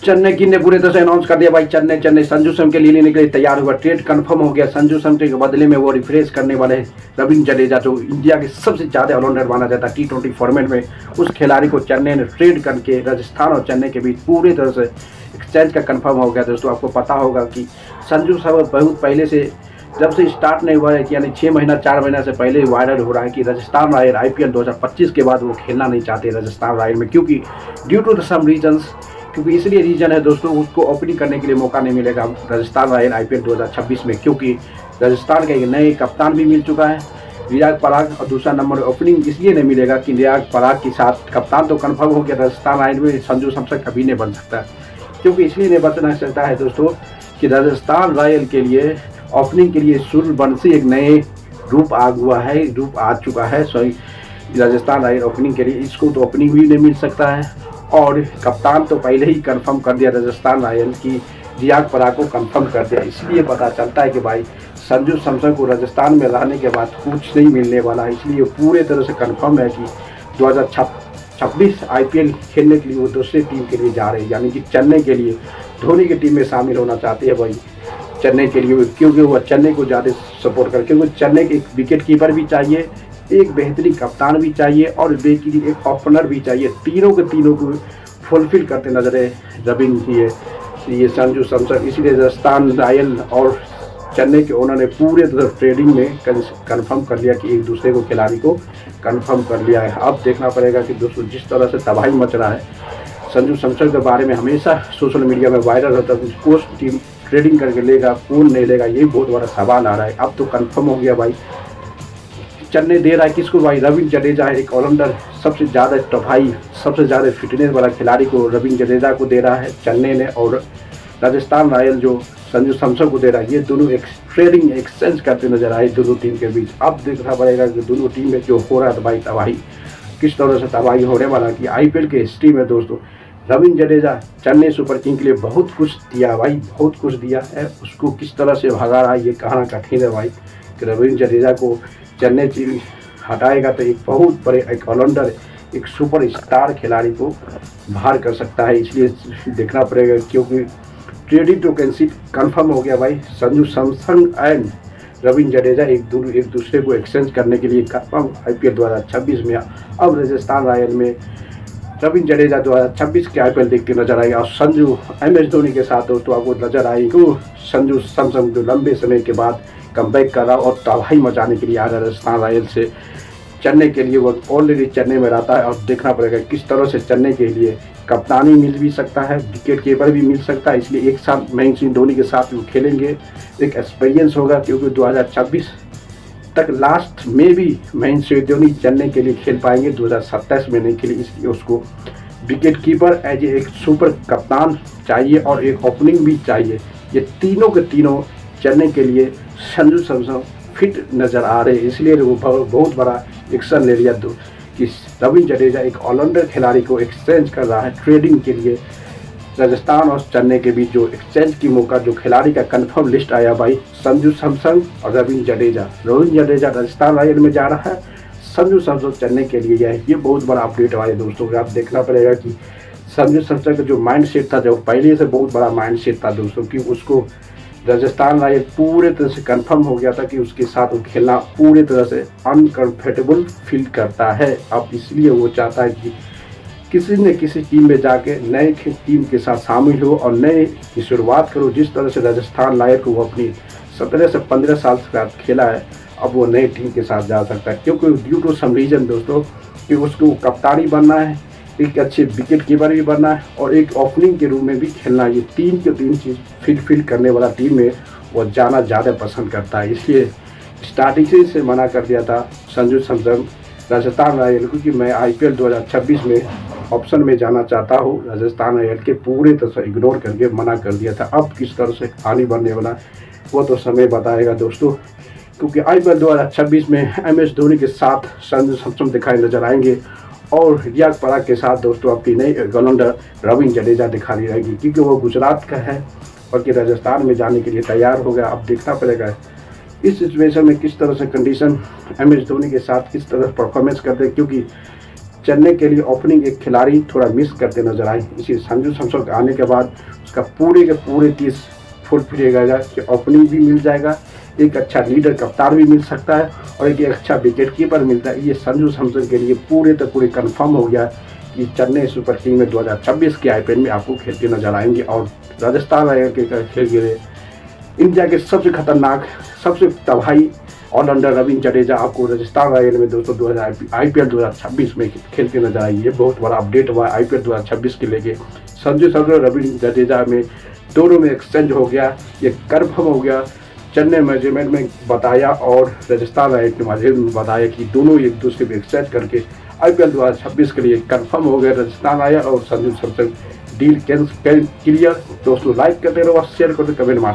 चेन्नई की ने पूरे तरह से अनाउंस कर दिया भाई, चेन्नई संजू सैम के लिए लेने के लिए तैयार हुआ। ट्रेड कंफर्म हो गया। संजू सैम के बदले में वो रिफ्रेश करने वाले रविंद्र जडेजा, जो इंडिया के सबसे ज़्यादा ऑलराउंडर माना जाता है T20 फॉर्मेट में, उस खिलाड़ी को चेन्नई ने ट्रेड करके राजस्थान और चेन्नई के बीच पूरी तरह से एक्सचेंज का कंफर्म हो गया। दोस्तों आपको पता होगा कि संजू सैम बहुत पहले से, जब से स्टार्ट नहीं हुआ है, यानी 6 महीना 4 महीना से पहले वायरल हो रहा है कि राजस्थान रॉयल IPL 2025 के बाद वो खेलना नहीं चाहते राजस्थान रॉयल में, क्योंकि due to the some reasons, क्योंकि इसलिए रीजन है दोस्तों, उसको ओपनिंग करने के लिए मौका नहीं मिलेगा राजस्थान रॉयल IPL 2026 में, क्योंकि राजस्थान के एक नए कप्तान भी मिल चुका है रियाज पराग, और दूसरा नंबर ओपनिंग इसलिए नहीं मिलेगा कि रियाज पराग के साथ कप्तान तो कंफर्म हो गया राजस्थान रॉयल में, संजू सैमसन कभी नहीं बन सकता, क्योंकि इसलिए नहीं बन सकता है दोस्तों कि राजस्थान रॉयल के लिए ओपनिंग के लिए सूर्यवंशी एक नए रूप आ चुका है सॉरी राजस्थान रॉयल ओपनिंग के लिए, इसको तो ओपनिंग भी नहीं मिल सकता है। और कप्तान तो पहले ही कंफर्म कर दिया राजस्थान रॉयल की, रियाज पराग को कंफर्म कर दिया, इसलिए पता चलता है कि भाई संजू सैमसन को राजस्थान में रहने के बाद कुछ नहीं मिलने वाला है, इसलिए पूरे तरह से कंफर्म है कि 2026 IPL खेलने के लिए वो दूसरी टीम के लिए जा रहे हैं, यानी कि चेन्नई के लिए धोनी की टीम में शामिल होना चाहते हैं भाई चेन्नई के लिए, क्योंकि वो चेन्नई को ज़्यादा सपोर्ट कर, क्योंकि चेन्नई के एक विकेट कीपर भी चाहिए, एक बेहतरीन कप्तान भी चाहिए और बेहतरीन एक ओपनर भी चाहिए, तीनों को फुलफिल करते नजर है रविंद्र ये संजू सैमसन। इसीलिए राजस्थान रॉयल और चेन्नई के ओनर ने पूरे तरह ट्रेडिंग में कंफर्म कर लिया कि एक दूसरे को खिलाड़ी को कंफर्म कर लिया है। अब देखना पड़ेगा कि दोस्तों जिस तरह से तबाही मच रहा है संजू सैमसन के बारे में, हमेशा सोशल मीडिया में वायरल होता है, उसको टीम ट्रेडिंग करके लेगा कौन नहीं लेगा, यही बहुत बड़ा सवाल आ रहा है। अब तो कंफर्म हो गया भाई, चेन्नई दे रहा है किसको भाई, रविंद्र जडेजा है एक ऑलराउंडर, सबसे ज़्यादा टफाई सबसे ज़्यादा फिटनेस वाला खिलाड़ी को रविंद्र जडेजा को दे रहा है चेन्नई ने, और राजस्थान रॉयल जो संजू सैमसन को दे रहा है, ये दोनों एक ट्रेडिंग एक्सचेंज करते नजर आए दोनों टीम के बीच। अब देखना पड़ेगा कि दोनों टीम में जो हो रहा है भाई तबाही, किस तरह से तबाही होने वाला कि IPL के हिस्ट्री में दोस्तों रविंद्र जडेजा चेन्नई सुपर किंग के लिए बहुत कुछ दिया भाई, बहुत कुछ दिया है, उसको किस तरह से भगा रहा है ये कहना कठिन है भाई कि रविंद्र जडेजा को चेन्नई टीम हटाएगा तो एक बहुत बड़े एक ऑलराउंडर एक सुपर स्टार खिलाड़ी को बाहर कर सकता है, इसलिए देखना पड़ेगा, क्योंकि ट्रेडिंग तो कैंसिल कंफर्म हो गया भाई, संजू सैमसन एंड रविंद्र जडेजा एक दूसरे को एक्सचेंज करने के लिए कंफर्म IPL 2026 में। अब राजस्थान रॉयल में रविंद्र जडेजा 2026 के IPL देखते नजर आएगा, और संजू MS धोनी के साथ दोस्तों आपको नजर आएगी संजू सैमसन जो लंबे समय के बाद कमबैक कर रहा और तबाही मचाने के लिए आ रहा है राजस्थान रॉयल से चेन्नई के लिए। वो ऑलरेडी चेन्नई में रहता है और देखना पड़ेगा किस तरह से चेन्नई के लिए कप्तानी मिल भी सकता है, विकेट कीपर भी मिल सकता है, इसलिए एक साथ महेंद्र सिंह धोनी के साथ वो खेलेंगे, एक एक्सपीरियंस होगा, क्योंकि 2026 तक लास्ट में भी महेंद्र सिंह धोनी चेन्नई के लिए खेल पाएंगे, 2027 में नहीं खेले, इसलिए उसको विकेट कीपर एज एक सुपर कप्तान चाहिए और एक ओपनिंग भी चाहिए। ये तीनों के तीनों चेन्नई के लिए संजू सैमसन फिट नज़र आ रहे हैं, इसलिए वो बहुत बड़ा एक्शन ले लिया कि रविंद्र जडेजा एक ऑलराउंडर खिलाड़ी को एक्सचेंज कर रहा है ट्रेडिंग के लिए। राजस्थान और चेन्नई के बीच जो एक्सचेंज की मौका, जो खिलाड़ी का कंफर्म लिस्ट आया भाई, संजू सैमसन और रविंद्र जडेजा राजस्थान रॉयल में जा रहा है, संजू सैमसन चेन्नई के लिए है। ये बहुत बड़ा अपडेट आया दोस्तों, आप देखना पड़ेगा कि संजू सैमसन का जो माइंड सेट था, जो पहले से बहुत बड़ा माइंड सेट था दोस्तों, कि उसको राजस्थान रॉयल पूरे तरह से कंफर्म हो गया था कि उसके साथ वो खेलना पूरे तरह से अनकंफर्टेबल फील करता है। अब इसलिए वो चाहता है कि किसी न किसी टीम में जाके नए टीम के साथ शामिल हो और नए की शुरुआत करो। जिस तरह से राजस्थान रॉयल को वो अपनी 17 से 15 साल के बाद खेला है, अब वो नए टीम के साथ जा सकता है, क्योंकि ड्यू टू सम रीजन दोस्तों कि उसको कप्तानी बनना है, एक अच्छे विकेट कीपर भी बनना है और एक ओपनिंग के रूप में भी खेलना है। ये तीन चीज़ फिल करने वाला टीम में वो जाना ज़्यादा पसंद करता है, इसलिए स्टार्टिंग से मना कर दिया था संजू सैमसन राजस्थान रॉयल को कि मैं IPL 2026 में ऑप्शन में जाना चाहता हूँ। राजस्थान रॉयल के पूरे तरह से इग्नोर करके मना कर दिया था। अब किस तरह से कहानी बनने वाला वो तो समय बताएगा दोस्तों, क्योंकि IPL 2026 में MS धोनी के साथ संजू सैमसन दिखाई नजर आएंगे और रियाज पराग के साथ दोस्तों अपनी नई ऑलराउंडर रविंद्र जडेजा दिखानी रहेगी, क्योंकि वो गुजरात का है और कि राजस्थान में जाने के लिए तैयार हो गया। अब देखना पड़ेगा इस सिचुएशन में किस तरह से कंडीशन MS धोनी के साथ किस तरह परफॉर्मेंस करते हैं, क्योंकि चेन्नई के लिए ओपनिंग एक खिलाड़ी थोड़ा मिस करते नजर आए। इसी संजू सैमसन के आने के बाद उसका पूरे के पूरे 30 फुल फिरेगा कि ओपनिंग भी मिल जाएगा, एक अच्छा लीडर कप्तान भी मिल सकता है और एक अच्छा विकेट कीपर मिलता है। ये संजू सैमसन के लिए पूरे कंफर्म हो गया कि चेन्नई सुपर किंग में 2026 के आईपीएल में आपको खेलते नजर आएंगे। और राजस्थान रॉयल्स के खेल गिरे इंडिया के सबसे खतरनाक, सबसे तबाही ऑलराउंडर रविंद्र जडेजा आपको राजस्थान रॉयल में दोस्तों आईपीएल 2026 में खेलते नजर आएंगे। बहुत बड़ा अपडेट हुआ आईपीएल 2026 के लेके। संजू सैमसन रविंद्र जडेजा में दोनों में एक्सचेंज हो गया, ये कंफर्म हो गया। चेन्नई मैनेजमेंट में बताया और राजस्थान रॉयल्स के माध्यम में बताया कि दोनों एक दूसरे को एक्सचेंज करके आईपीएल 2026 के लिए कंफर्म हो गया राजस्थान रॉयल्स और संजू सैमसन डील क्लियर। दोस्तों लाइक करते रहो, शेयर करते, कमेंट मार